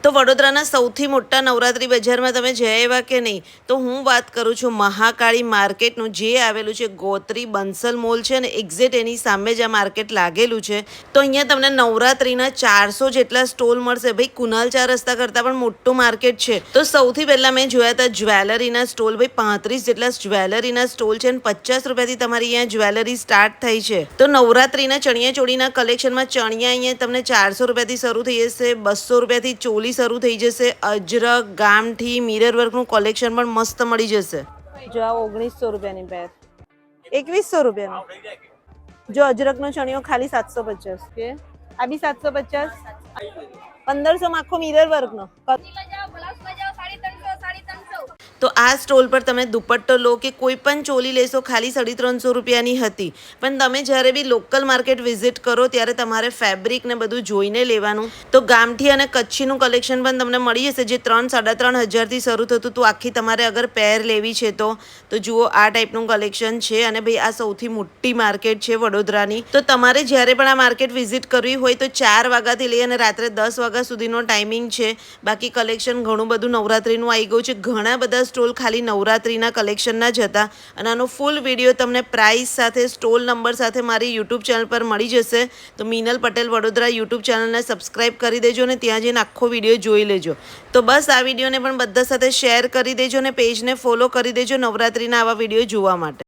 તો વડોદરાના સૌથી મોટા નવરાત્રી બજારમાં તમે જયા એવા કે નહીં? તો હું વાત કરું છું મહાકાળી માર્કેટનું, જે આવેલું છે ગોત્રી બંસલ મોલ છે ને એક્ઝેક્ટ એની સામે જ આ માર્કેટ લાગેલું છે. તો અહીંયા તમને નવરાત્રીના 400 જેટલા સ્ટોલ મળશે. ભાઈ કુનાલ 4 રસ્તા કરતાં પણ મોટું માર્કેટ છે. તો સૌથી પહેલાં મેં જોયા હતા જ્વેલરીના સ્ટોલ. ભાઈ 35 જેટલા જ્વેલરીના સ્ટોલ છે અને 50 રૂપિયાથી તમારી અહીંયા જ્વેલરી સ્ટાર્ટ થઈ છે. તો નવરાત્રીના ચણિયા ચોળીના કલેક્શનમાં ચણિયા અહીંયા તમને 400 રૂપિયાથી શરૂ થઈ જશે, 200 રૂપિયાથી ચોલી શરૂ થઈ જશે. અજરક, ગામઠી, મિરર વર્કનું કલેક્શન પણ મસ્ત મળી જશે. જો આ 1900 રૂપિયાની પેર, 2100 રૂપિયાની. જો અજરકનો ચણિયો ખાલી 750 કે આ બી 750, 1500 માં આખો મિરર વર્કનો. તો આ સ્ટોલ પર તમે દુપટ્ટો લો કે કોઈ પણ ચોલી લેશો ખાલી 350 રૂપિયાની હતી. પણ તમે જ્યારે બી લોકલ માર્કેટ વિઝિટ કરો ત્યારે તમારે ફેબ્રિક ને બધું જોઈને લેવાનું. તો ગામઠી અને કચ્છીનું કલેક્શન પણ તમને મળી જશે, જે 3-3.5 હજારથી શરૂ થતું. તો આખી તમારે અગર પેર લેવી છે તો જુઓ આ ટાઈપનું કલેક્શન છે. અને ભાઈ આ સૌથી મોટી માર્કેટ છે વડોદરાની. તો તમારે જ્યારે પણ આ માર્કેટ વિઝિટ કરવી હોય તો 4 વાગ્યાથી લઈ અને રાત્રે 10 વાગ્યા સુધીનો ટાઈમિંગ છે. બાકી કલેક્શન ઘણું બધું નવરાત્રીનું આવી ગયું છે. ઘણા બધા સ્ટોલ ખાલી નવરાત્રીના કલેક્શનના જ હતા. અને આનો ફૂલ વિડીયો તમને પ્રાઇસ સાથે, સ્ટોલ નંબર સાથે મારી યુટ્યુબ ચેનલ પર મળી જશે. તો મીનલ પટેલ વડોદરા યુટ્યુબ ચેનલને સબસ્ક્રાઈબ કરી દેજો અને ત્યાં જઈને આખો વિડીયો જોઈ લેજો. તો બસ આ વિડીયોને પણ બધા સાથે શેર કરી દેજો અને પેજને ફોલો કરી દેજો નવરાત્રીના આવા વિડીયો જોવા માટે.